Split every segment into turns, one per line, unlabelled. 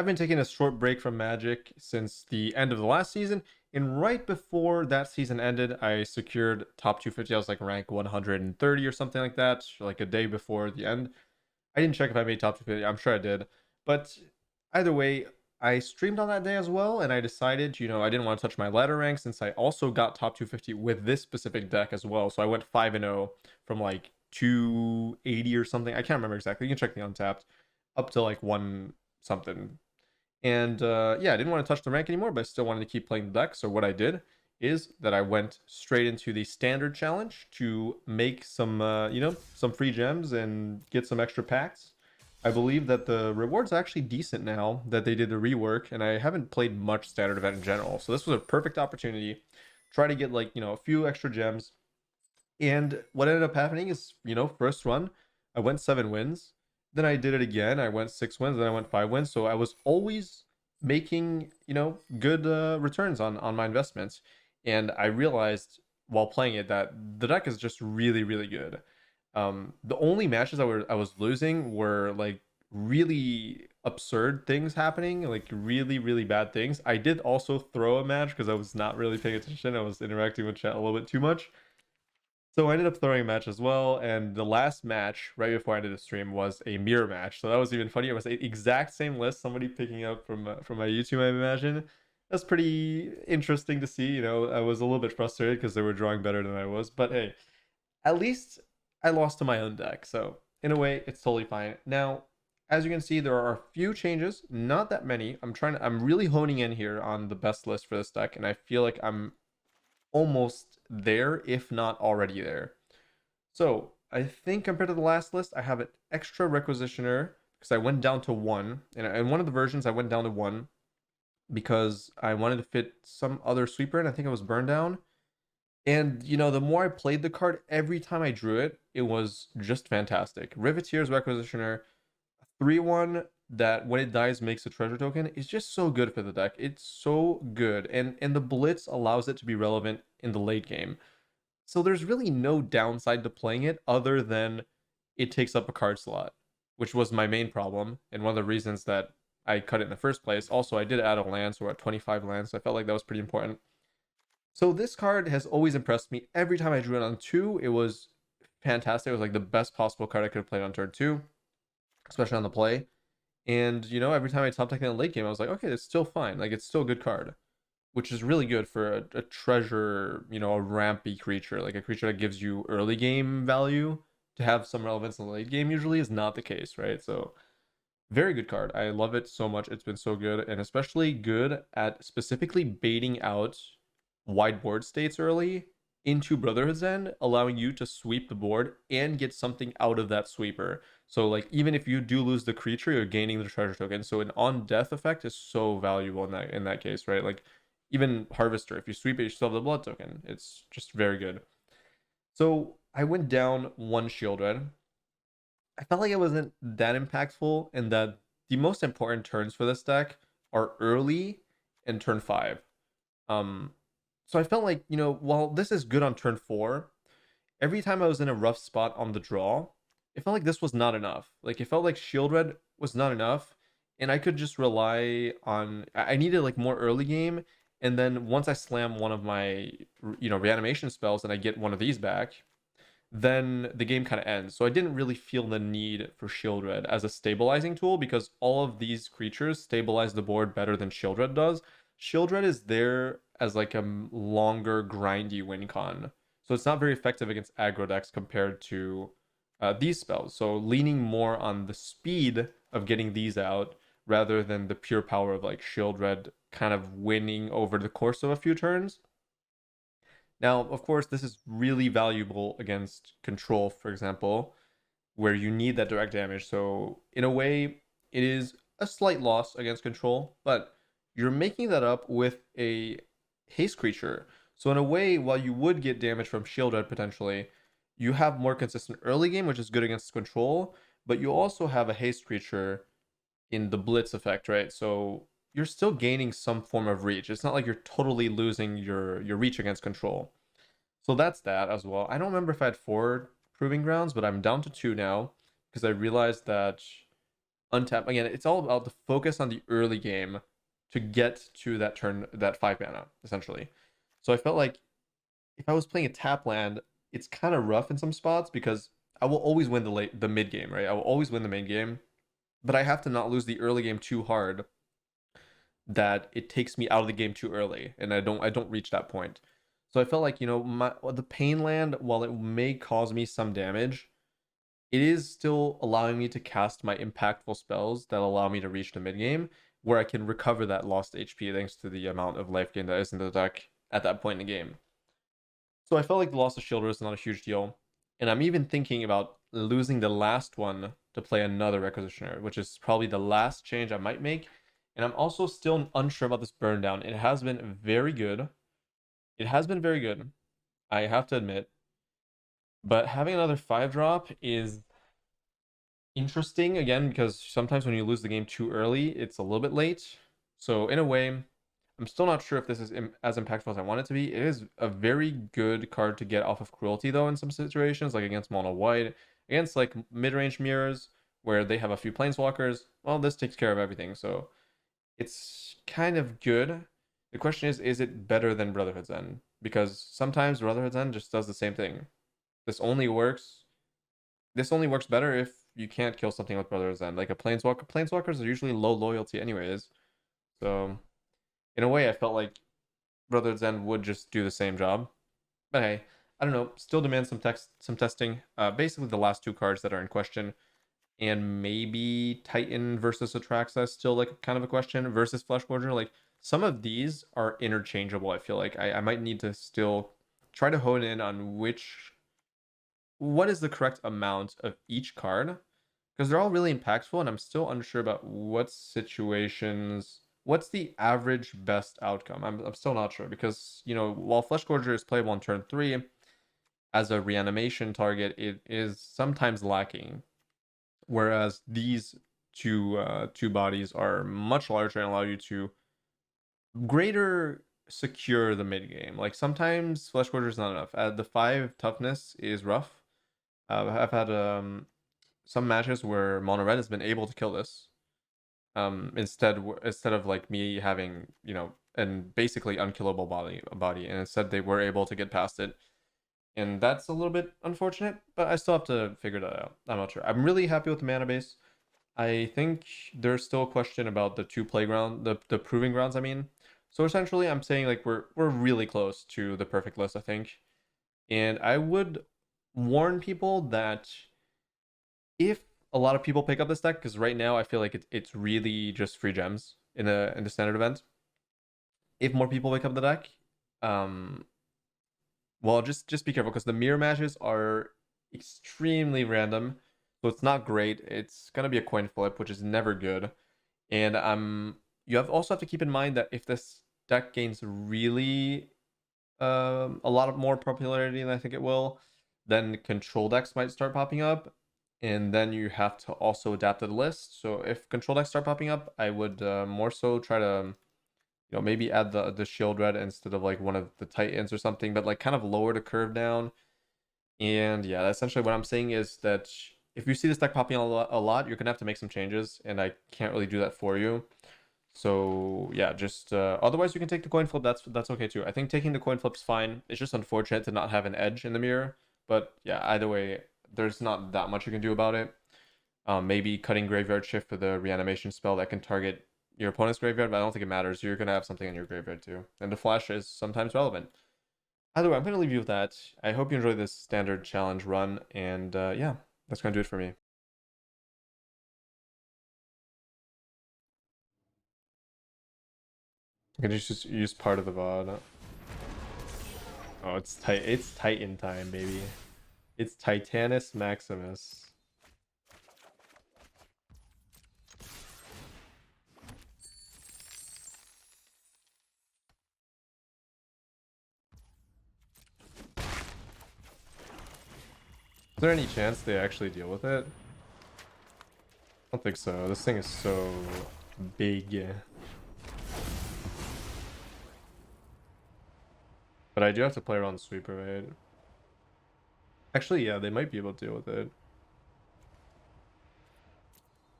I've been taking a short break from Magic since the end of the last season, and right before that season ended, I secured top 250. I was like rank 130 or something like that, like a day before the end. I didn't check if I made top 250. I'm sure I did, but either way, I streamed on that day as well, and I decided, I didn't want to touch my ladder rank since I also got top 250 with this specific deck as well. So I went 5-0 from like 280 or something. I can't remember exactly. You can check the untapped up to like one something. And yeah, I didn't want to touch the rank anymore, but I still wanted to keep playing the deck. So what I did is that I went straight into the standard challenge to make some, some free gems and get some extra packs. I believe that the rewards are actually decent now that they did the rework, and I haven't played much standard event in general. So this was a perfect opportunity. Try to get like, a few extra gems. And what ended up happening is, first run, I went 7 wins. Then I did it again. I went 6 wins. Then I went 5 wins. So I was always making, good returns on my investments. And I realized while playing it that the deck is just really, really good. The only matches I was losing were like really absurd things happening, like really, really bad things. I did also throw a match because I was not really paying attention. I was interacting with chat a little bit too much. So I ended up throwing a match as well, and the last match right before I did the stream was a mirror match. So that was even funnier. It was the exact same list, somebody picking up from my YouTube, I imagine. That's pretty interesting to see. I was a little bit frustrated because they were drawing better than I was, but hey, at least I lost to my own deck. So in a way, it's totally fine. Now, as you can see, there are a few changes, not that many. I'm really honing in here on the best list for this deck, and I feel like I'm almost there, if not already there. So I think compared to the last list, I have an extra requisitioner because I went down to one. And in one of the versions, I went down to one because I wanted to fit some other sweeper in. I think it was Burn Down. And, the more I played the card, every time I drew it, it was just fantastic. Riveteer's Requisitioner, 3-1 that when it dies makes a treasure token is just so good for the deck. It's so good. And the Blitz allows it to be relevant in the late game. So there's really no downside to playing it other than it takes up a card slot, which was my main problem and one of the reasons that I cut it in the first place. Also, I did add a land, so we're at 25 lands, so I felt like that was pretty important. So this card has always impressed me. Every time I drew it on 2, it was fantastic. It was like the best possible card I could have played on turn 2, especially on the play. And, every time I top deck in the late game, I was like, okay, it's still fine. Like, it's still a good card, which is really good for a treasure, a rampy creature, like a creature that gives you early game value. To have some relevance in the late game usually is not the case, right? So, very good card. I love it so much. It's been so good, and especially good at specifically baiting out wide board states early into Brotherhood's End, allowing you to sweep the board and get something out of that sweeper. So like even if you do lose the creature, you're gaining the treasure token. So an on death effect is so valuable in that case, right? Like even Harvester, if you sweep it, you still have the blood token. It's just very good. So I went down one shield red. I felt like it wasn't that impactful, and that the most important turns for this deck are early and turn 5. Um, so I felt like, while this is good on turn 4, every time I was in a rough spot on the draw, it felt like this was not enough. Like it felt like shield red was not enough, and I could just rely on. I needed like more early game, and then once I slam one of my, reanimation spells and I get one of these back, then the game kind of ends. So I didn't really feel the need for shield red as a stabilizing tool because all of these creatures stabilize the board better than shield red does. Shield red is there as like a longer grindy win con. So it's not very effective against aggro decks compared to these spells. So leaning more on the speed of getting these out rather than the pure power of like shield red kind of winning over the course of a few turns. Now, of course, this is really valuable against control, for example, where you need that direct damage. So in a way, it is a slight loss against control, but you're making that up with a haste creature. So in a way, while you would get damage from shield red potentially, you have more consistent early game, which is good against control, but you also have a haste creature in the blitz effect, right? So you're still gaining some form of reach. It's not like you're totally losing your reach against control. So that's that as well. I don't remember if I had 4 proving grounds, but I'm down to 2 now because I realized that untap. Again, it's all about the focus on the early game to get to that turn, that 5 mana, essentially. So I felt like if I was playing a tap land, it's kind of rough in some spots because I will always win the mid game, right? I will always win the main game, but I have to not lose the early game too hard that it takes me out of the game too early, and I don't reach that point. So I felt like, the pain land, while it may cause me some damage, it is still allowing me to cast my impactful spells that allow me to reach the mid game, where I can recover that lost HP thanks to the amount of life gain that is in the deck at that point in the game. So I felt like the loss of Shield is not a huge deal. And I'm even thinking about losing the last one to play another Requisitioner, which is probably the last change I might make. And I'm also still unsure about this burn down. It has been very good. It has been very good, I have to admit. But having another 5-drop is interesting, again, because sometimes when you lose the game too early, it's a little bit late. So in a way, I'm still not sure if this is as impactful as I want it to be. It is a very good card to get off of Cruelty, though, in some situations, like against mono white, against like mid-range mirrors, where they have a few planeswalkers. Well, this takes care of everything, so it's kind of good. The question is it better than Brotherhood's End? Because sometimes Brotherhood's End just does the same thing. This only works. This only works better if you can't kill something with Brotherhood's End. Like a planeswalker. Planeswalkers are usually low loyalty anyways. So in a way, I felt like Brotherhood's End would just do the same job. But hey, I don't know. Still demands some testing. Basically, the last 2 cards that are in question, and maybe Titan versus Atraxa is still like kind of a question, versus Fleshgorger. Like some of these are interchangeable. I feel like I might need to still try to hone in on what is the correct amount of each card, because they're all really impactful, and I'm still unsure about what situations, what's the average best outcome. I'm still not sure, because while Fleshgorger is playable on turn 3 as a reanimation target, it is sometimes lacking, whereas these two bodies are much larger and allow you to greater secure the mid game. Like sometimes Fleshgorger is not enough. The 5 toughness is rough. I've had some matches where mono red has been able to kill this. Instead of like me having and basically unkillable body, and instead they were able to get past it, and that's a little bit unfortunate. But I still have to figure that out. I'm not sure. I'm really happy with the mana base. I think there's still a question about the 2 playground, the proving grounds. I mean, so essentially, I'm saying like we're really close to the perfect list, I think, and I would warn people that if a lot of people pick up this deck, because right now I feel like it's really just free gems in the standard event. If more people pick up the deck, well, just be careful, because the mirror matches are extremely random, so it's not great. It's gonna be a coin flip, which is never good. And you also have to keep in mind that if this deck gains really a lot of more popularity than I think it will, then control decks might start popping up, and then you have to also adapt to the list. So if control decks start popping up, I would more so try to maybe add the shield red instead of like one of the titans or something, but like kind of lower the curve down. And yeah, essentially what I'm saying is that if you see this deck popping a lot, you're gonna have to make some changes, and I can't really do that for you. So yeah, just otherwise you can take the coin flip. That's okay too. I think taking the coin flip's fine. It's just unfortunate to not have an edge in the mirror, but yeah, either way, there's not that much you can do about it. Maybe cutting Graveyard Shift for the reanimation spell that can target your opponent's graveyard, but I don't think it matters. You're gonna have something in your graveyard too, and the flash is sometimes relevant. Either way, I'm gonna leave you with that. I hope you enjoyed this standard challenge run, and yeah, that's gonna do it for me. I can just use part of the VOD. Oh, it's tight. It's Titan time, baby. It's Titanus Maximus. Is there any chance they actually deal with it? I don't think so. This thing is so big. But I do have to play around Sweeper, right? Actually, yeah, they might be able to deal with it.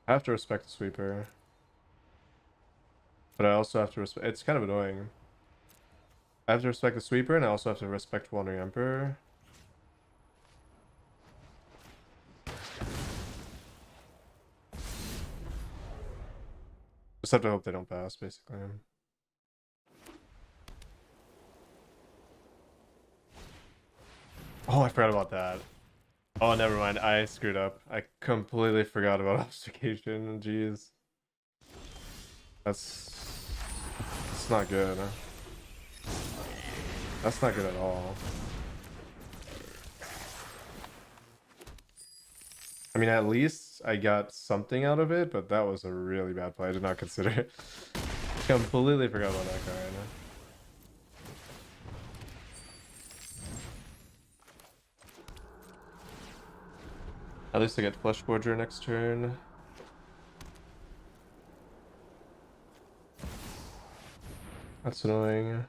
I have to respect the sweeper. But I also have to respect... It's kind of annoying. I have to respect the sweeper, and I also have to respect Wandering Emperor. Just have to hope they don't pass, basically. Oh, I forgot about that. Oh, never mind. I screwed up. I completely forgot about obfuscation. Jeez. That's not good. That's not good at all. I mean, at least I got something out of it, but that was a really bad play. I did not consider it. Completely forgot about that card. At least I get Flesh Forger next turn. That's annoying.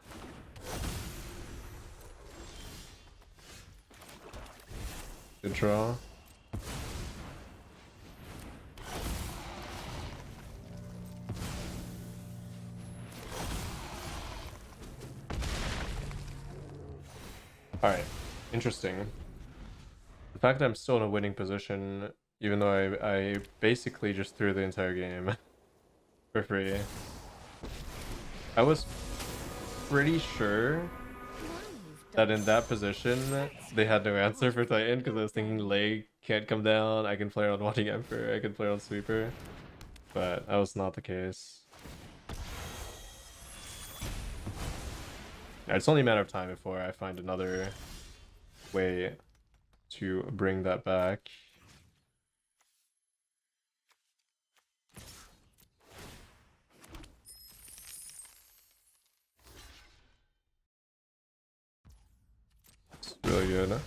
Good draw. Alright, interesting. The fact that I'm still in a winning position, even though I basically just threw the entire game for free. I was pretty sure that in that position, they had no answer for Titan, because I was thinking Leg can't come down, I can play on Wanting Emperor, I can play on Sweeper. But that was not the case. It's only a matter of time before I find another way to bring that back. It's really good.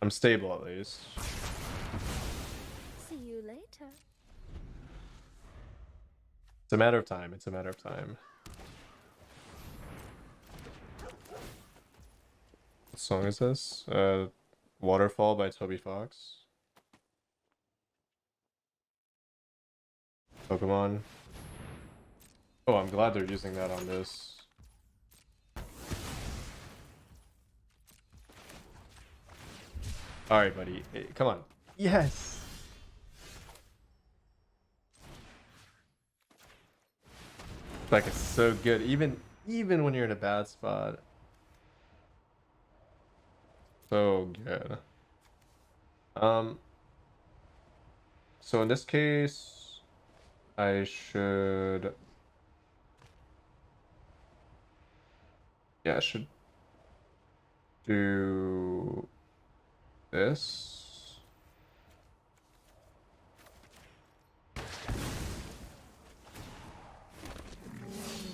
I'm stable at least.
See you later.
It's a matter of time. It's a matter of time. What song is this? Waterfall by Toby Fox. Pokemon. Oh, I'm glad they're using that on this. Alright, buddy. Hey, come on. Yes! Like, it's so good. Even when you're in a bad spot. So good. So in this case, I should... Yeah, I should do this.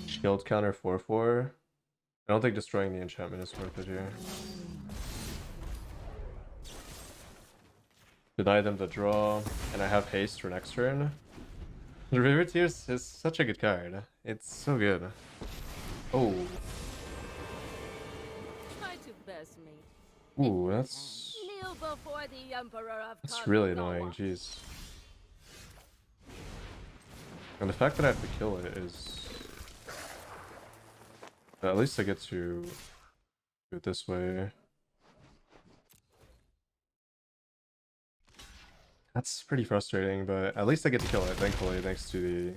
Shield counter 4/4. I don't think destroying the enchantment is worth it here. Deny them the draw, and I have haste for next turn. The River Tears is such a good card. It's so good. Oh.
Try to best me.
Ooh, that's
Kneel before the Emperor of
really annoying. Jeez. And the fact that I have to kill it is... At least I get to do it this way. That's pretty frustrating, but at least I get to kill it, thankfully, thanks to the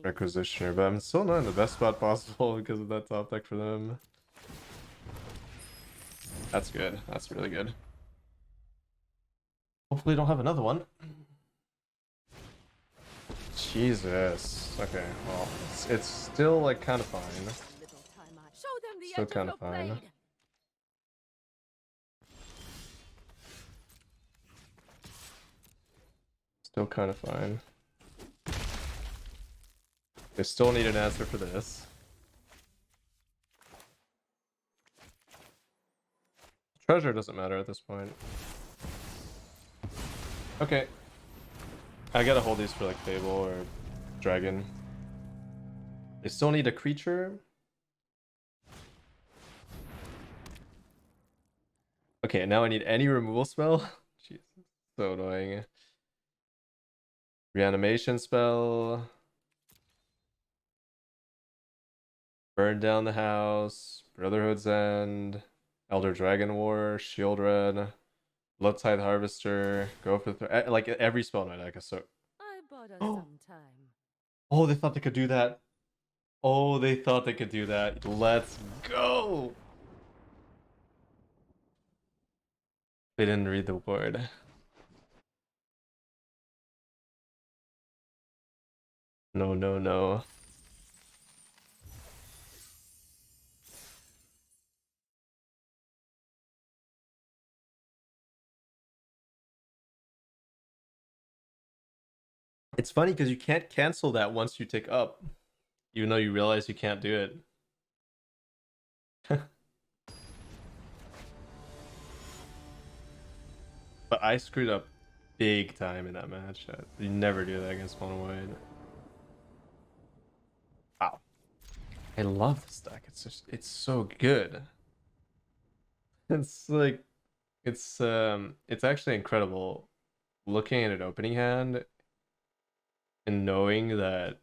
Requisitioner. But I'm still not in the best spot possible because of that top deck for them. That's good. That's really good. Hopefully I don't have another one. Jesus. Okay, well, it's still like kind of fine. Still kind of fine. Still kind of fine. They still need an answer for this. Treasure doesn't matter at this point. Okay. I gotta hold these for like Fable or Dragon. They still need a creature. Okay, now I need any removal spell. Jeez, so annoying. Reanimation spell. Burn down the house. Brotherhood's End. Elder Dragon War. Shield Red. Blood Tithe Harvester. Go for the like every spell in my deck is so.
I bought us
Oh,
some time.
oh, they thought they could do that. Oh, they thought they could do that. Let's go. They didn't read the board. No, no, no. It's funny because you can't cancel that once you tick up, even though you realize you can't do it. But I screwed up big time in that match. You never do that against mono white. Wow. I love this deck. It's so good. It's like it's actually incredible looking at an opening hand and knowing that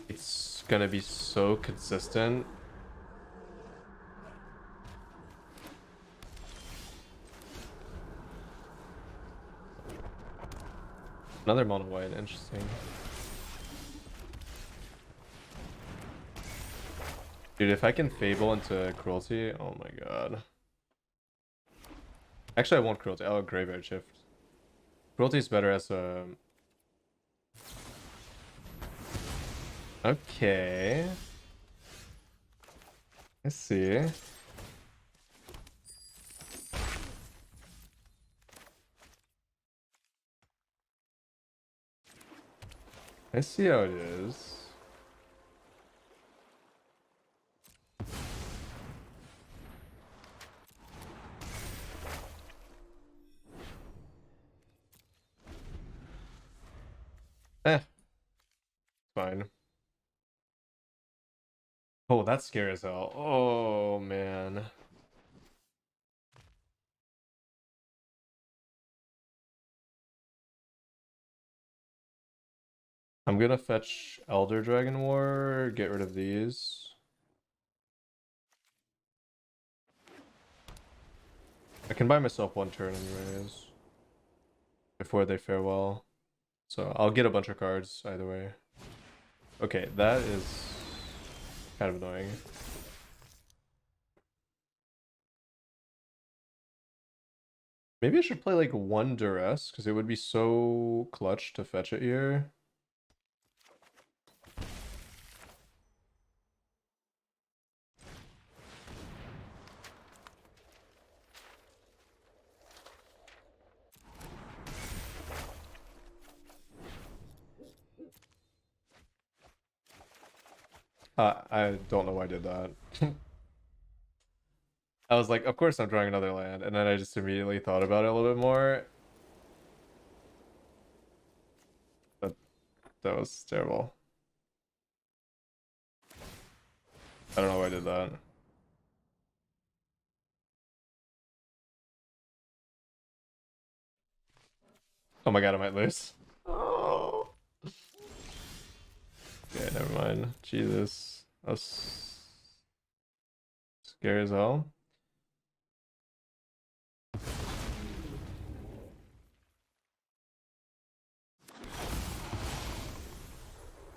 it's gonna be so consistent. Another mono white, interesting. Dude, if I can Fable into Cruelty, oh my god. Actually, I won't Cruelty. I'll Graveyard Shift. Cruelty is better as a... Okay. I see. I see how it is. Fine. Oh, that's scary as hell. Oh, man. I'm gonna fetch Elder Dragon War, get rid of these. I can buy myself one turn anyways. Before they farewell. So I'll get a bunch of cards either way. Okay, that is kind of annoying. Maybe I should play like one Duress, because it would be so clutch to fetch it here. I don't know why I did that. I was like, of course I'm drawing another land, and then I just immediately thought about it a little bit more. But that was terrible. I don't know why I did that. Oh my god, I might lose. Oh. Okay, never mind. Jesus. That's scary as hell.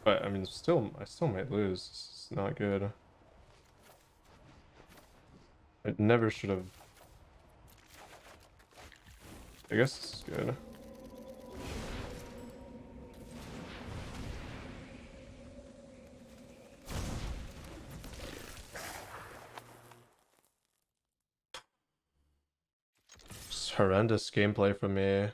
But I mean, I still might lose. It's not good. I never should have. I guess this is good. Just horrendous gameplay from me.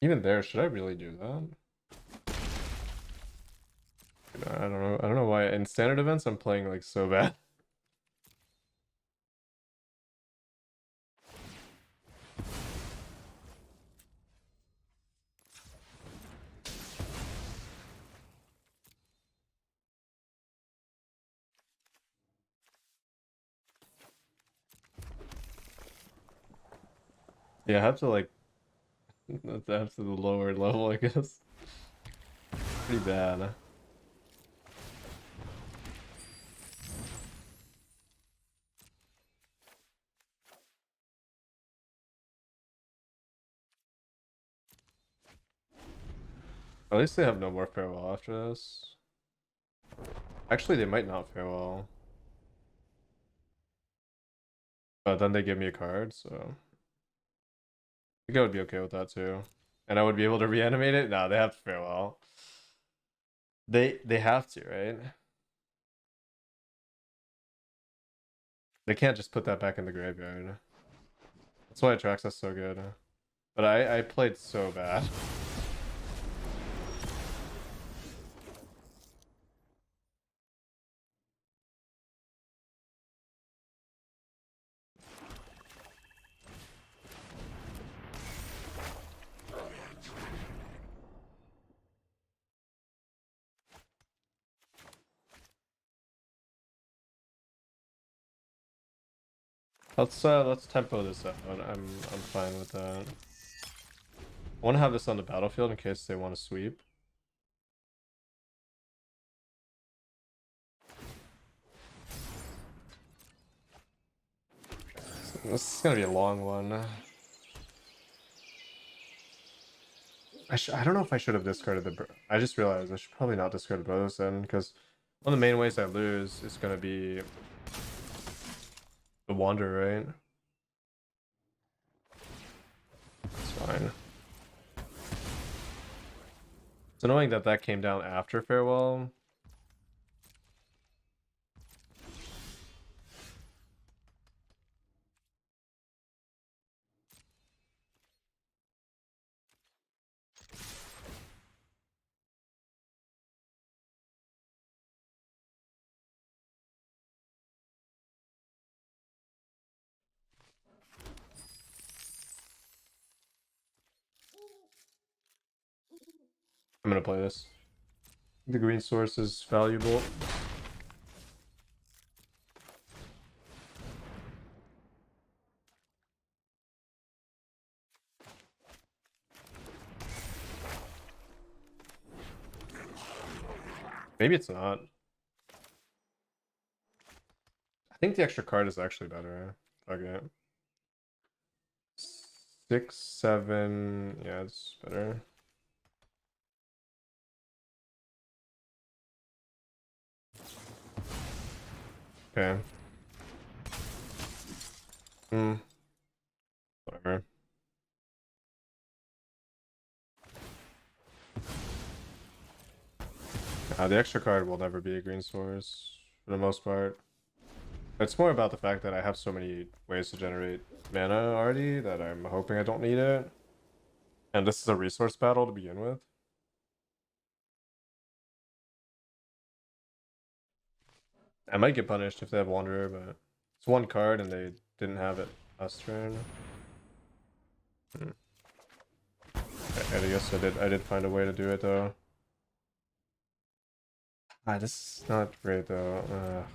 Even there, should I really do that? I don't know. I don't know why. In standard events, I'm playing like so bad. Yeah, I have to like adapt to the lower level, I guess. Pretty bad. At least they have no more farewell after this. Actually, they might not farewell. But then they give me a card, so I think I would be okay with that too. And I would be able to reanimate it? No, they have to farewell. They have to, right? They can't just put that back in the graveyard. That's why Atraxa's so good. But I played so bad. Let's tempo this out. I'm fine with that. I want to have this on the battlefield in case they want to sweep. This is gonna be a long one. I don't know if I should have discarded the. I just realized I should probably not discard the Brothos then, because one of the main ways I lose is gonna be the Wander, right? It's fine. It's annoying that that came down after Farewell. I'm gonna play this. The green source is valuable. Maybe it's not. I think the extra card is actually better. Okay. 6, 7. Yeah, it's better. Okay. Whatever. The extra card will never be a green source for the most part. It's more about the fact that I have so many ways to generate mana already that I'm hoping I don't need it. And this is a resource battle to begin with. I might get punished if they have Wanderer, but it's one card and they didn't have it last turn. I guess I did find a way to do it though. This is not great though.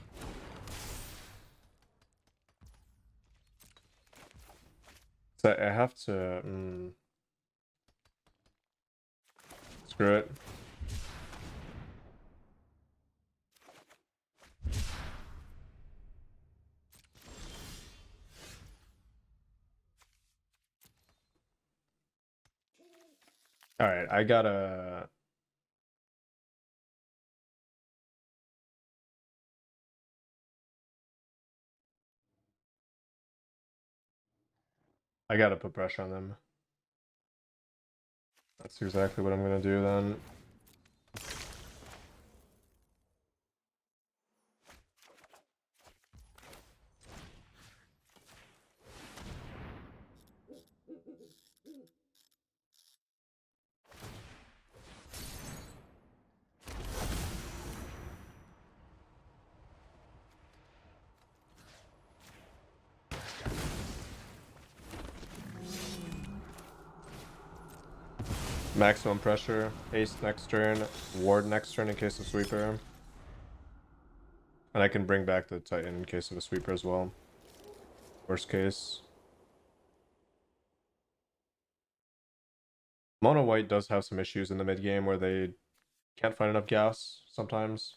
So I have to screw it. All right, I gotta put pressure on them. That's exactly what I'm gonna do then. Maximum pressure, haste next turn, ward next turn in case of sweeper. And I can bring back the Titan in case of a sweeper as well. Worst case. Mono white does have some issues in the mid game where they can't find enough gas sometimes.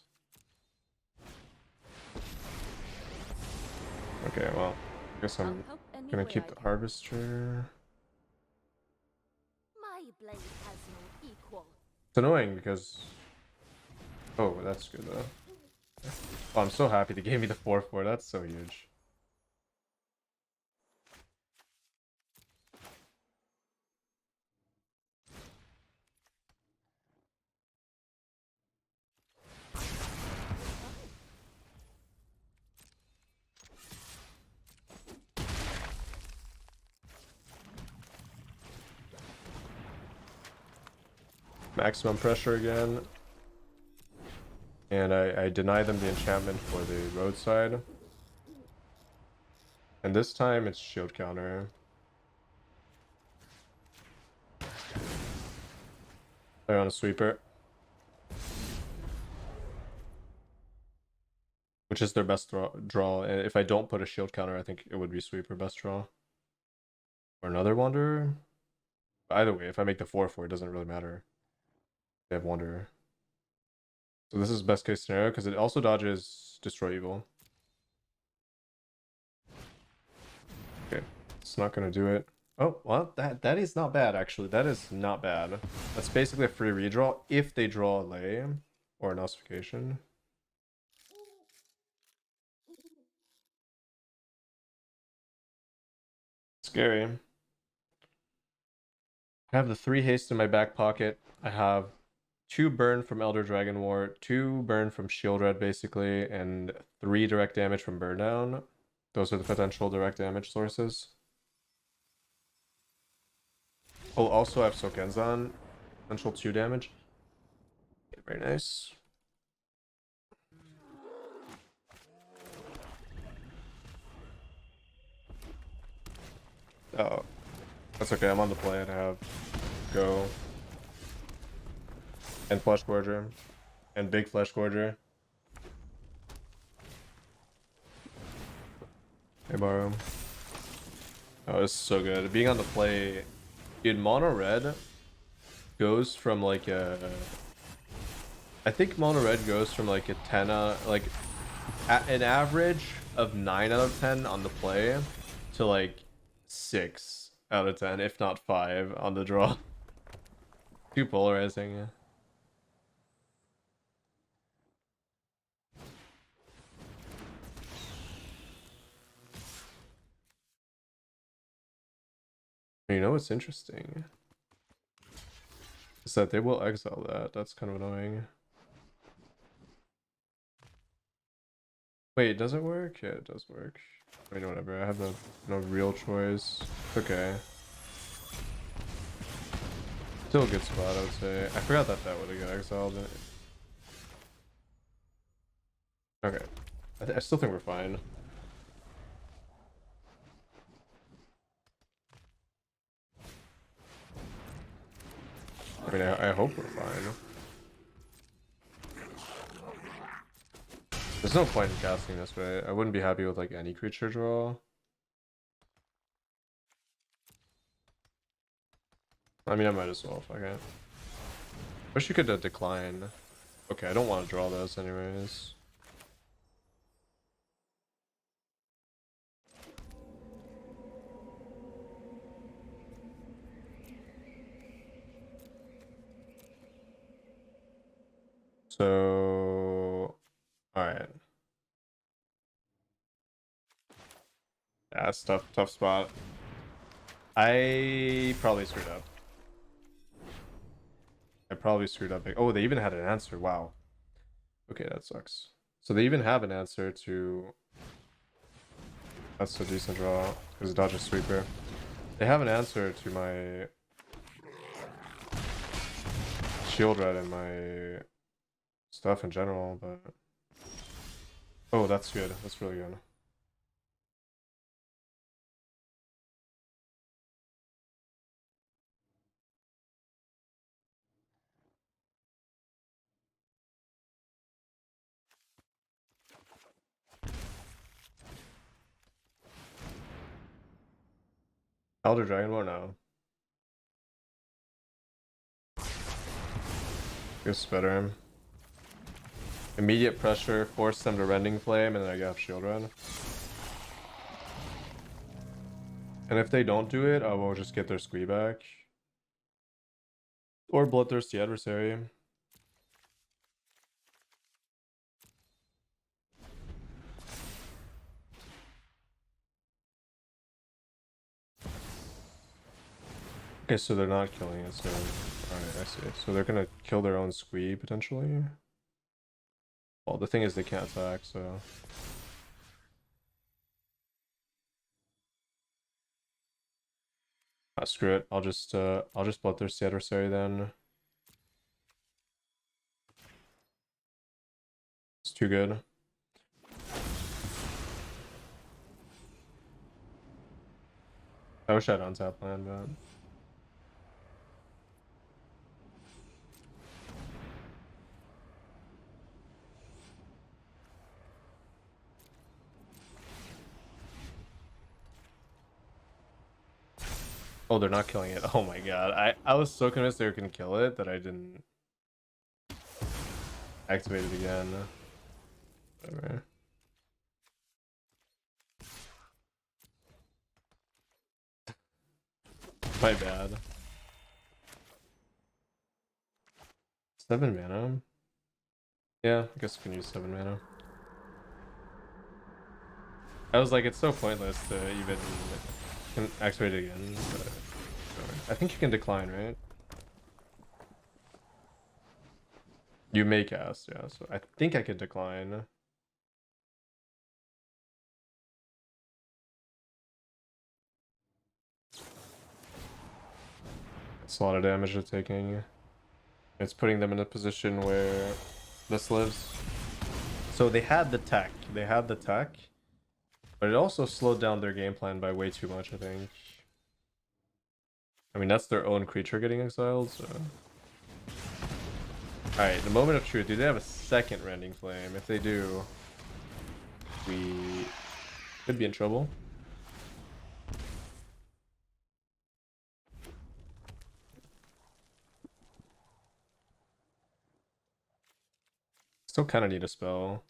Okay, well, I guess
I'll
I'm
help any
gonna
way
keep
I
the
can.
harvester.
My blade has no equal.
It's annoying because oh, that's good though. Oh, I'm so happy they gave me the 4/4. That's so huge. Maximum pressure again. And I deny them the enchantment for the roadside. And this time it's shield counter. Play on a sweeper. Which is their best draw. And if I don't put a shield counter, I think it would be sweeper best draw. Or another wanderer. Either way, if I make the 4/4, it doesn't really matter. They have wanderer. So this is best case scenario because it also dodges destroy evil. Okay, it's not gonna do it. Oh, well, that is not bad actually. That is not bad. That's basically a free redraw if they draw a lay or an ossification. Scary. I have the 3 haste in my back pocket. I have 2 burn from Elder Dragon War, 2 burn from Shield Red basically, and 3 direct damage from burn down. Those are the potential direct damage sources. Oh, also I have Sokenzan, potential 2 damage. Okay, very nice. Oh, that's okay. I'm on the play. I have go and Flesh Gorger and big Flesh Gorger. Hey, Baro. Oh, this is so good. Being on the play, dude. Mono red goes from like a. I think mono red goes from like a 10, like an average of 9 out of 10 on the play to like 6 out of 10, if not 5 on the draw. Too polarizing. Yeah. You know what's interesting? Is that they will exile that. That's kind of annoying. Wait, does it work? Yeah, it does work. I mean, whatever. I have no real choice. It's okay. Still a good spot, I would say. I forgot that that would have got exiled. Okay. I still think we're fine. I mean, I hope we're fine. There's no point in casting this way. I wouldn't be happy with like any creature draw. I mean, I might as well. Fuck it. Wish you could decline. Okay, I don't want to draw those anyways. So, alright. Yeah, that's tough spot. I probably screwed up. I probably screwed up. Oh, they even had an answer. Wow. Okay, that sucks. So they even have an answer to... That's a decent draw. Because dodge a sweeper. They have an answer to my... Shield Red and my... stuff in general, but... Oh, that's good. That's really good. Elder Dragon War? No. Feels better. Immediate pressure, force them to Rending Flame, and then I get Shield Run. And if they don't do it, I will just get their Squee back. Or Bloodthirsty Adversary. Okay, so they're not killing it, so... Alright, I see. So they're gonna kill their own Squee, potentially? Well, the thing is they can't attack, so... Ah, screw it. I'll just Bloodthirsty Adversary then. It's too good. I wish I had untap land, but... Oh, they're not killing it. Oh my god. I was so convinced they were gonna kill it that I didn't activate it again. Whatever. My bad. 7 mana? Yeah, I guess I can use 7 mana. I was like, it's so pointless to even activate it again. But I think you can decline, right? You may cast, yeah. So I think I could decline. It's a lot of damage they're taking. It's putting them in a position where this lives. So they had the tech. They had the tech. But it also slowed down their game plan by way too much, I think. I mean, that's their own creature getting exiled, so... Alright, the moment of truth. Do they have a second Rending Flame? If they do, we could be in trouble. Still kind of need a spell.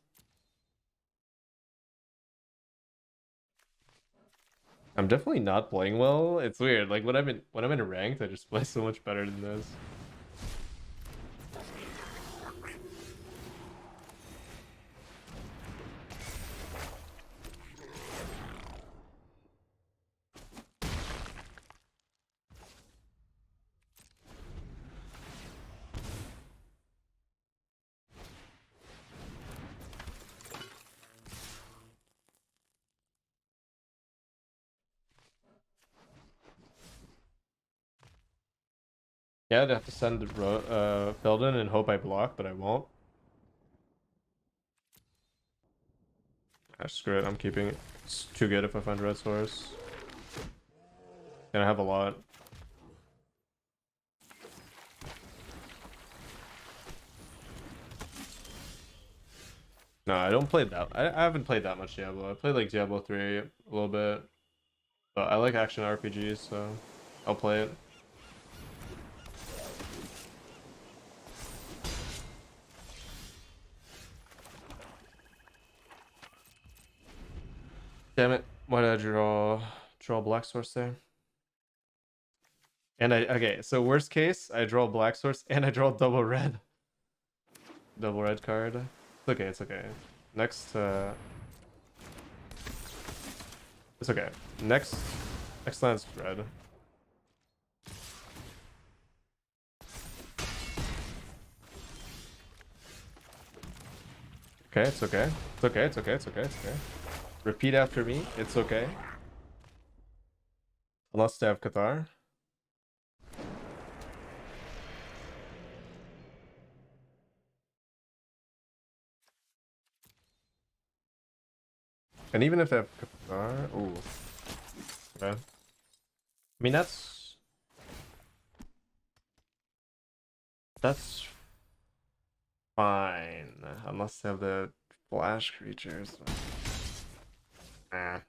I'm definitely not playing well. It's weird. Like when I'm in ranked, I just play so much better than this. Yeah, I'd have to send Felden and hope I block, but I won't. Ah, screw it, I'm keeping it. It's too good if I find red source. And I have a lot. No, I don't play that. I haven't played that much Diablo. I played like Diablo 3 a little bit. But I like action RPGs, so I'll play it. Damn it. Why did I draw black source there? And okay, so worst case, I draw black source and I draw double red. Double red card. It's okay, it's okay. Next it's okay. Next land's red. Okay, it's okay. It's okay, it's okay, it's okay, it's okay. Repeat after me, it's okay. Unless they have Qatar. And even if they have Qatar, ooh. Okay. I mean that's fine. Unless they have the flash creatures. Ah.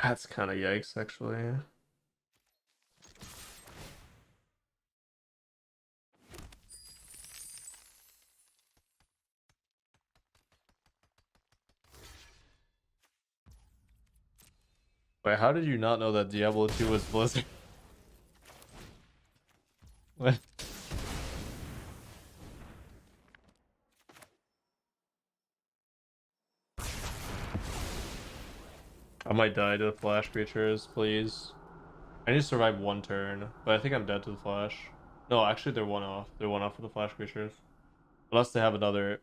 That's kind of yikes, actually. Wait, how did you not know that Diablo 2 was Blizzard? What? I might die to the flash creatures, please. I need to survive one turn, but I think I'm dead to the flash. No, actually they're one off. They're one off for the flash creatures. Unless they have another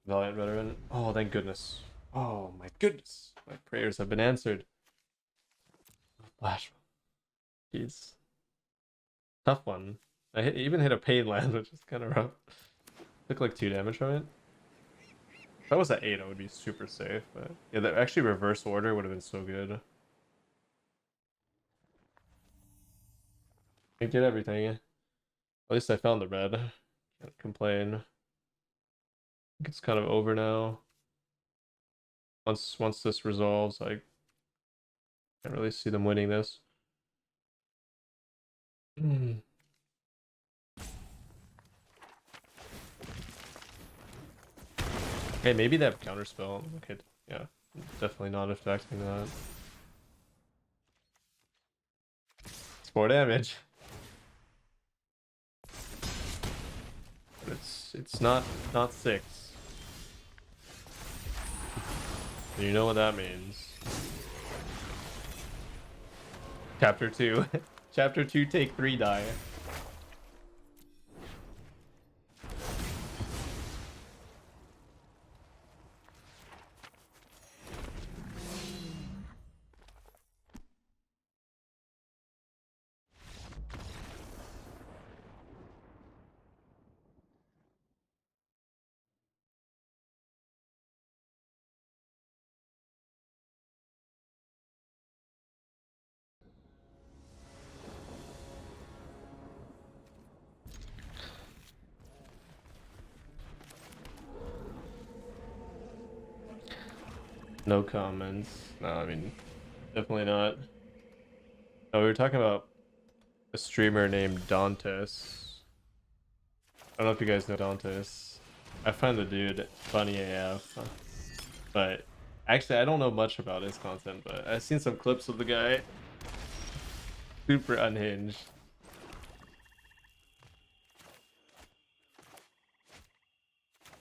Valiant Veteran. Oh, thank goodness. Oh my goodness. My prayers have been answered. Flash. Jeez. Tough one. Even hit a pain land, which is kind of rough. Took like 2 damage from it. If that was at 8, I would be super safe. But yeah, that actually reverse order would have been so good. I did everything. At least I found the red. Can't complain. I think it's kind of over now. Once this resolves, I can't really see them winning this. Okay, maybe they have counterspell. Okay, yeah, definitely not affecting that. It's 4 damage. But it's not 6. And you know what that means. Chapter 2. Chapter 2, take 3 die. No comments. No, I mean, definitely not. No, we were talking about a streamer named Dantes. I don't know if you guys know Dantes. I find the dude funny AF. But actually, I don't know much about his content, but I've seen some clips of the guy. Super unhinged.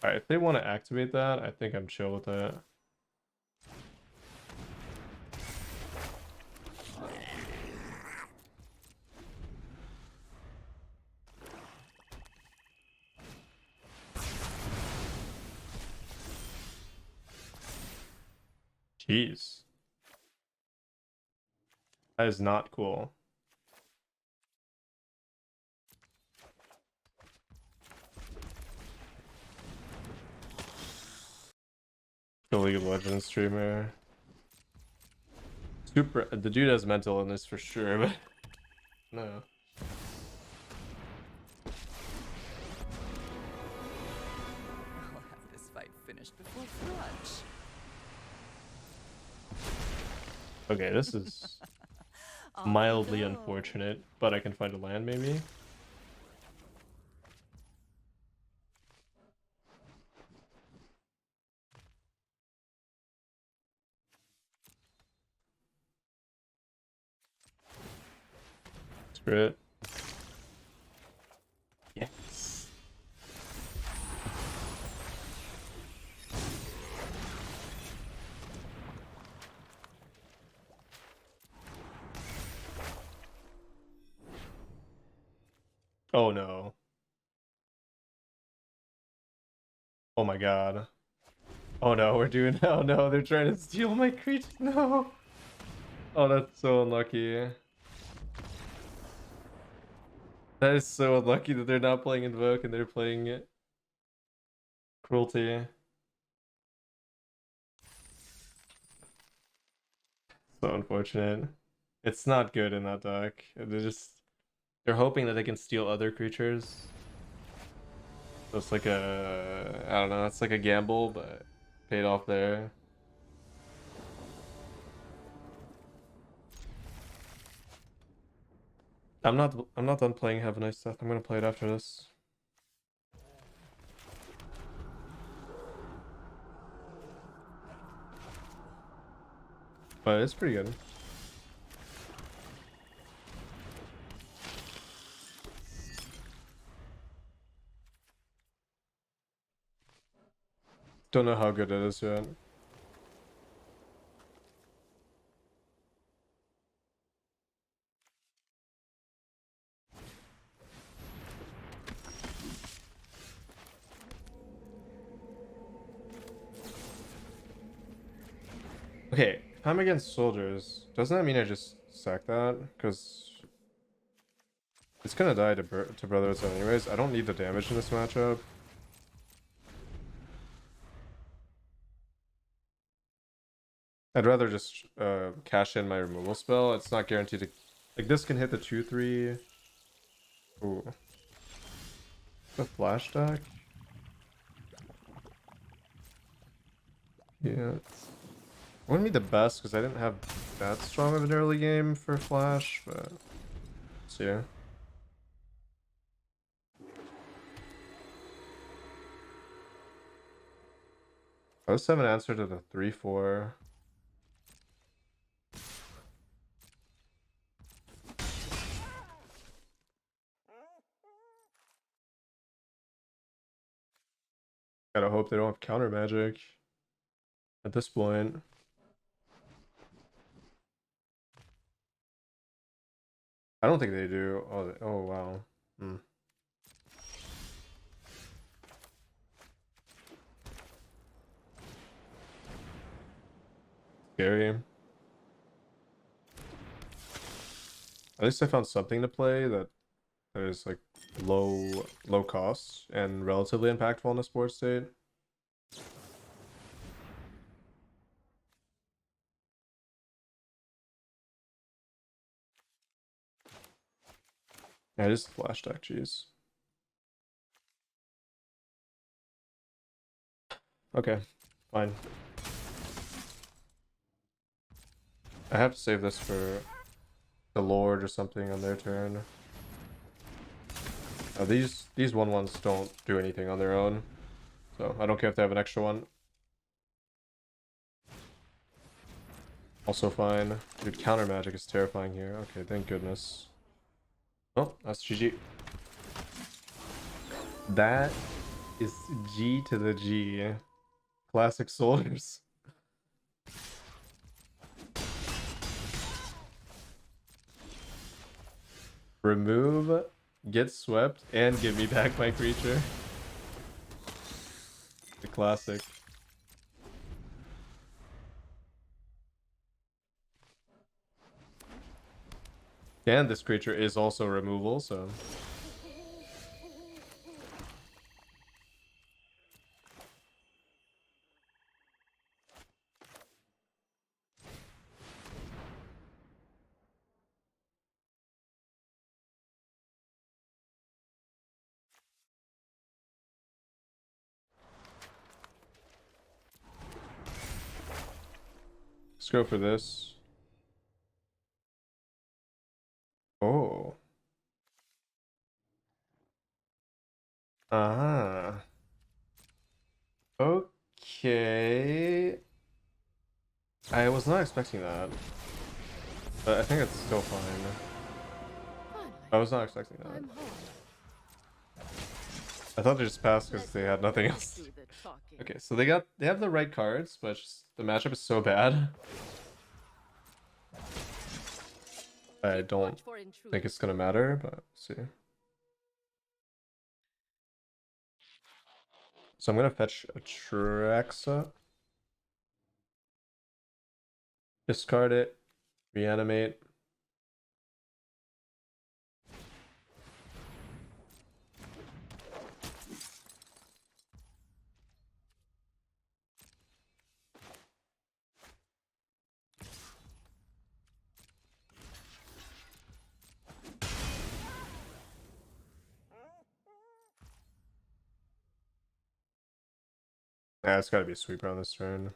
Alright, if they want to activate that, I think I'm chill with that. Jeez. That is not cool. The League of Legends streamer. Super. The dude has mental illness for sure, but no.
I'll have this fight finished before brunch.
Okay, this is mildly unfortunate, but I can find a land maybe. Screw it. Yes. Oh no. Oh my god. Oh no, we're doing. Oh no, they're trying to steal my creature. No. Oh, that's so unlucky. That is so unlucky that they're not playing Invoke and they're playing it. Cruelty. So unfortunate. It's not good in that deck. They're hoping that they can steal other creatures. So it's like I don't know, it's like a gamble, but paid off there. I'm not done playing Have a Nice Death. I'm gonna play it after this. But it's pretty good. Don't know how good it is yet. Okay, if I'm against soldiers, doesn't that mean I just sack that? Because it's gonna die to Brothers anyways. I don't need the damage in this matchup. I'd rather just cash in my removal spell. It's not guaranteed to... Like, this can hit the 2-3. Ooh. The flash deck? Yeah. Wouldn't be the best because I didn't have that strong of an early game for flash, but... So yeah. I was 7 answer to the 3-4. Gotta hope they don't have counter magic at this point. I don't think they do. Oh wow. Hmm. Scary. At least I found something to play that is like low cost and relatively impactful in a sports state. Yeah, just flash deck, jeez. Okay, fine. I have to save this for the Lord or something on their turn. These 1/1s don't do anything on their own, so I don't care if they have an extra one. Also fine. Dude, counter magic is terrifying here. Okay, thank goodness. Oh, that's GG. That is G to the G. Classic soldiers. Remove, get swept, and give me back my creature. The classic. And this creature is also removal, so... Let's go for this. Oh. Uh-huh. Okay. I was not expecting that. But I think it's still fine.
Finally,
I was not expecting that.
I'm home.
I thought they just passed because they had nothing else.
Do the talking.
Okay, so they have the right cards, but the matchup is so bad. I don't
Watch for intruders.
think it's gonna matter, but let's see. So I'm gonna fetch a Trexa. Discard it. Reanimate. Yeah, it's gotta be a sweeper on this turn.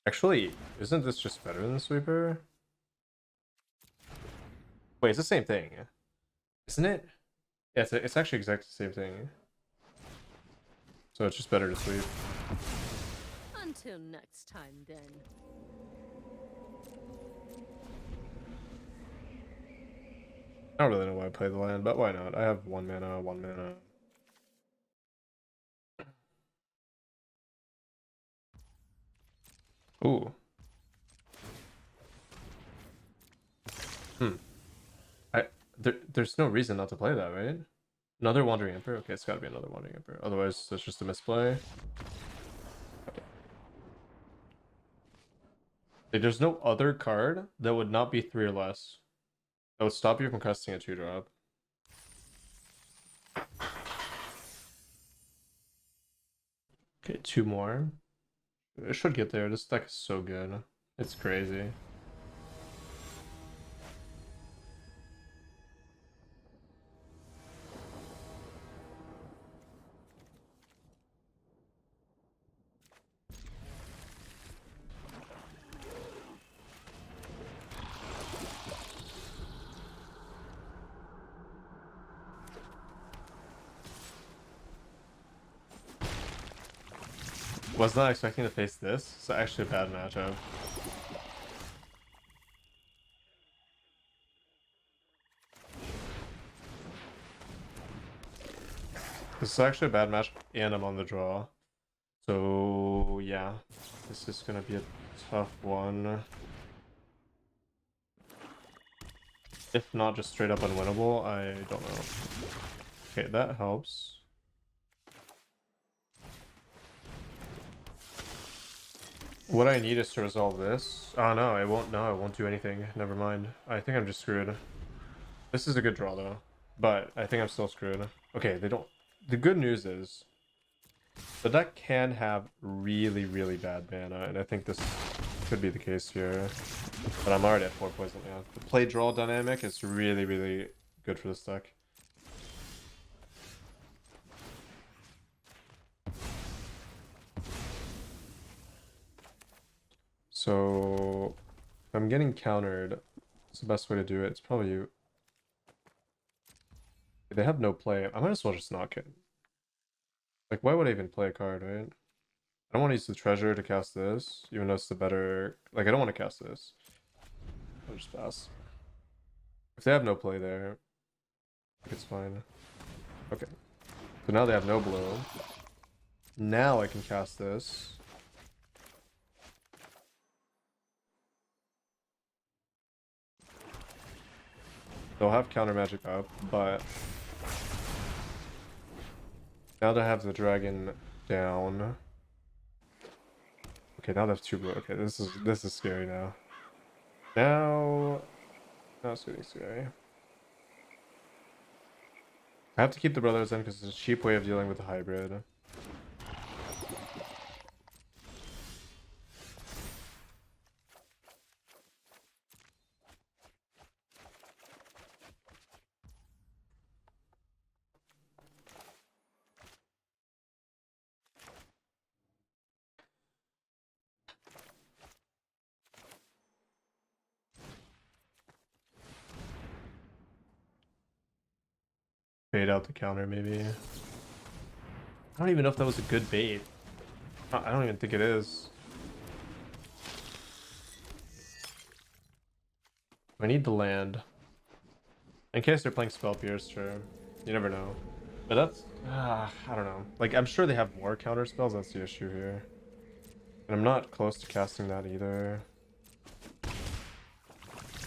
Actually, isn't this just better than the sweeper? Wait, it's the same thing, isn't it? Yeah, it's actually exactly the same thing. So it's just better to sweep.
Until next time, then.
I don't really know why I play the land, but why not? I have 1 mana, 1 mana. Ooh. There's no reason not to play that, right? Another Wandering Emperor? Okay, it's gotta be another Wandering Emperor. Otherwise, it's just a misplay. Like, there's no other card that would not be 3 or less. That would stop you from casting a 2-drop. Okay, 2 more. It should get there. This deck is so good. It's crazy. Was not expecting to face this. It's actually a bad matchup. This is actually a bad match, and I'm on the draw. So, yeah. This is gonna be a tough one. If not just straight up unwinnable, I don't know. Okay, that helps. What I need is to resolve this. Oh no, it won't. No, it won't do anything. Never mind. I think I'm just screwed. This is a good draw though, but I think I'm still screwed. Okay, they don't. The good news is the deck can have really, really bad mana, and I think this could be the case here. But I'm already at 4 poison. Yeah, the play draw dynamic is really, really good for this deck. So if I'm getting countered, it's the best way to do it. It's probably they have no play. I might as well just knock it. Like, why would I even play a card, right? I don't want to use the treasure to cast this, even though it's the better. Like, I don't want to cast this. I'll just pass. If they have no play there, it's fine. Okay. So now they have no blue. Now I can cast this. They'll have counter magic up, but now they have the dragon down. Okay, now they have 2 blue. Okay, this is scary now. Now it's getting scary. I have to keep the brothers in because it's a cheap way of dealing with the hybrid. Bait out the counter, maybe. I don't even know if that was a good bait. I don't even think it is. I need the land. In case they're playing Spell Pierce, sure. You never know. But that's... I don't know. Like, I'm sure they have more counter spells, that's the issue here. And I'm not close to casting that either.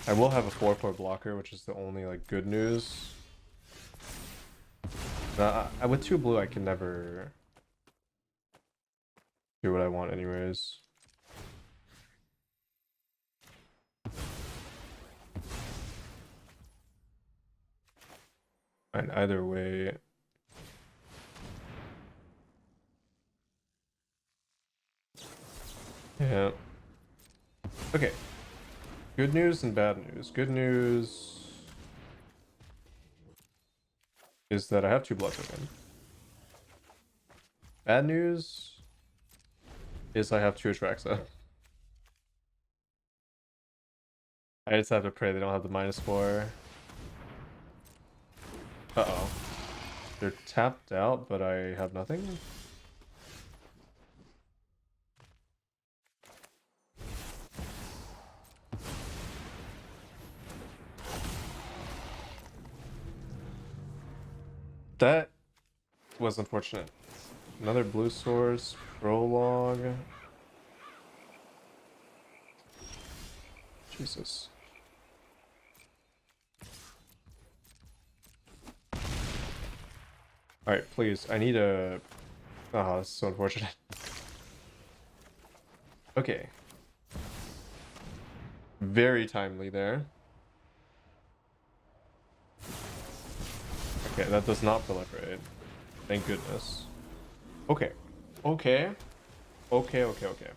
I will have a 4/4 blocker, which is the only, like, good news. With 2 blue, I can never do what I want anyways. And either way... Yeah. Okay. Good news and bad news. Good news is that I have 2 blood token. Bad news is I have 2 Atraxa. I just have to pray they don't have the -4. Uh-oh. They're tapped out, but I have nothing? That was unfortunate. Another blue source, prologue. Jesus. Alright, please. I need a... Oh, that's so unfortunate. Okay. Very timely there. Okay, that does not proliferate. Thank goodness. Okay. Okay. Okay, okay, okay.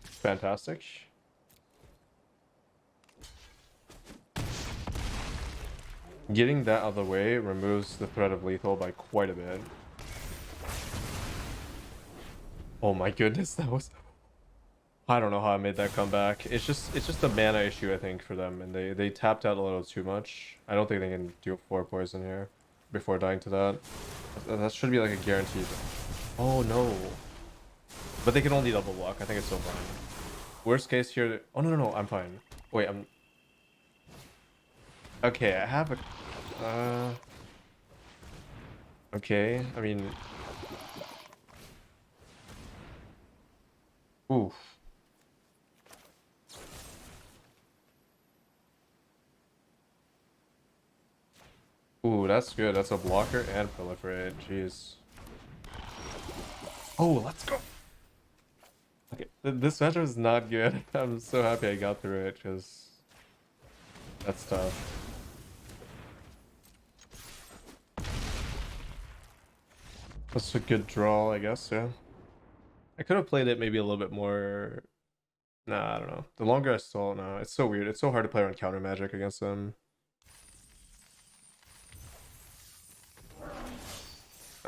Fantastic. Getting that out of the way removes the threat of lethal by quite a bit. Oh my goodness, that was... I don't know how I made that comeback. It's just a mana issue, I think, for them, and they tapped out a little too much. I don't think they can do 4 poison here before dying to that. That should be like a guaranteed. Oh no. But they can only double block. I think it's so fine. Worst case here. Oh no, I'm fine. Wait, I'm... Okay, I have a... Okay, I mean... Oof. Ooh, that's good. That's a blocker and proliferate. Jeez. Oh, let's go. Okay, this matchup is not good. I'm so happy I got through it, because that's tough. That's a good draw, I guess, yeah. I could have played it maybe a little bit more... Nah, I don't know. The longer I stall, no, it's so weird. It's so hard to play around counter magic against them.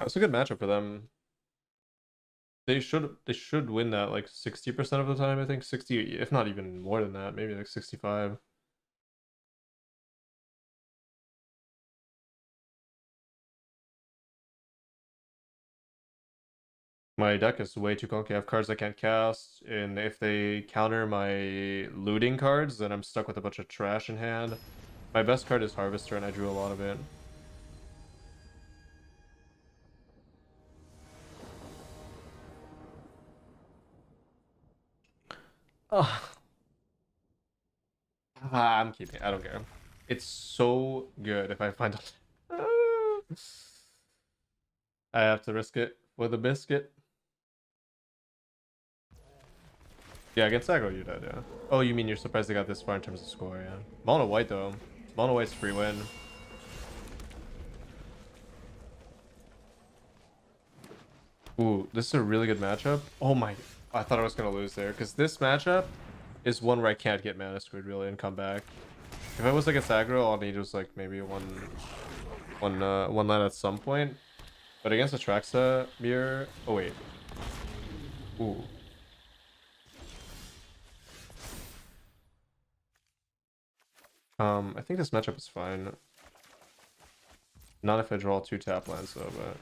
It's a good matchup for them. They should win that like 60% of the time, I think. 60, if not even more than that, maybe like 65. My deck is way too clunky. I have cards I can't cast, and if they counter my looting cards, then I'm stuck with a bunch of trash in hand. My best card is Harvester, and I drew a lot of it. Oh. I'm keeping it. I don't care. It's so good if I find it. I have to risk it for the biscuit. Yeah, against aggro you did, yeah. Oh, you mean you're surprised they got this far in terms of score, yeah. Mono white though. Mono white's free win. Ooh, this is a really good matchup. Oh my, I thought I was gonna lose there, because this matchup is one where I can't get mana screwed really and come back. If I was against aggro, all I need was like maybe one line at some point. But against Atraxa mirror, oh wait. Ooh. I think this matchup is fine. Not if I draw 2 tap lands though, but...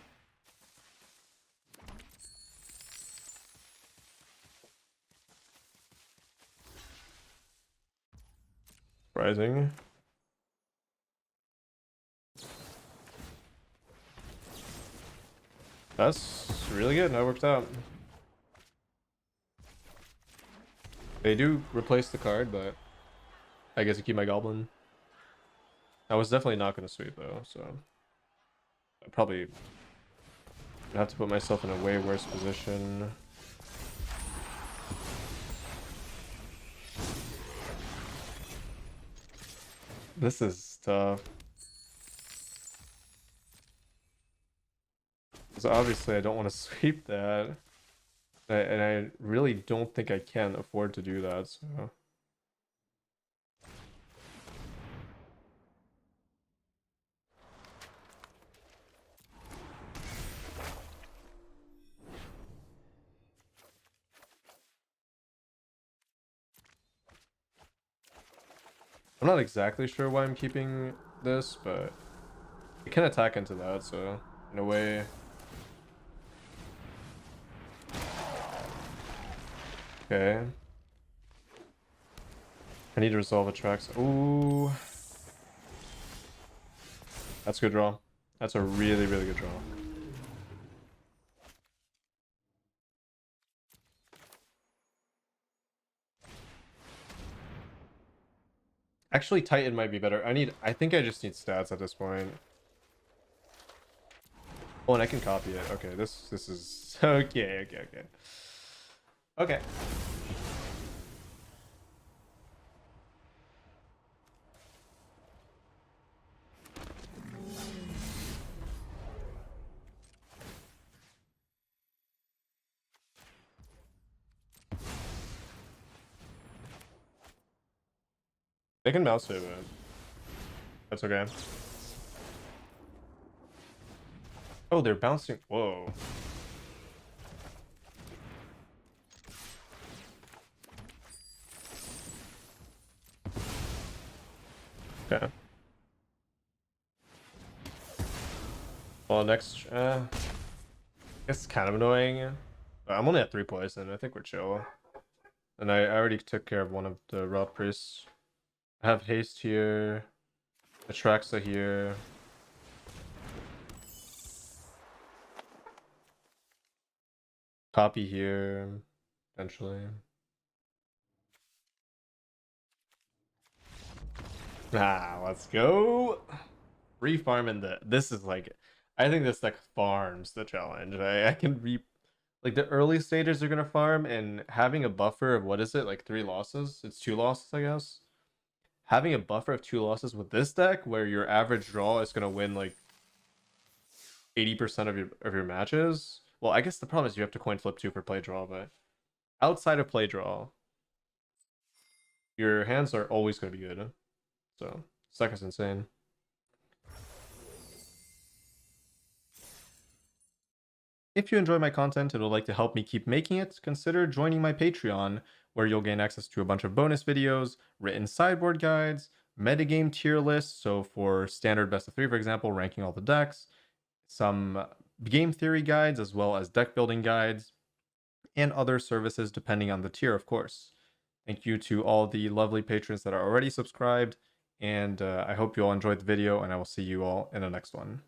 Surprising. That's really good. That worked out. They do replace the card, but I guess I keep my goblin. I was definitely not going to sweep though, so I probably have to put myself in a way worse position. This is tough. So obviously I don't want to sweep that. And I really don't think I can afford to do that, so... I'm not exactly sure why I'm keeping this, but it can attack into that, so in a way. Okay. I need to resolve a tracks. Ooh. That's a good draw. That's a really, really good draw. Actually, Titan might be better. I think I just need stats at this point. Oh, and I can copy it. Okay, this is okay. Okay. They can mouse save it. That's okay. Oh, they're bouncing. Whoa. Okay. Well, next, it's kind of annoying. But I'm only at 3 poison. I think we're chill. And I already took care of one of the Rot Priests. I have haste here. Atraxa here. Copy here. Potentially. Ah, let's go. Refarming this is like, I think this deck farms the challenge. I can like the early stages are gonna farm, and having a buffer of, what is it, like 3 losses? It's 2 losses, I guess. Having a buffer of 2 losses with this deck, where your average draw is gonna win like 80% of your matches. Well, I guess the problem is you have to coin flip too for play draw, but outside of play draw, your hands are always gonna be good. So this deck is insane. If you enjoy my content and would like to help me keep making it, consider joining my Patreon, where you'll gain access to a bunch of bonus videos, written sideboard guides, metagame tier lists, so for standard best of 3, for example, ranking all the decks, some game theory guides, as well as deck building guides, and other services depending on the tier, of course. Thank you to all the lovely patrons that are already subscribed, and I hope you all enjoyed the video, and I will see you all in the next one.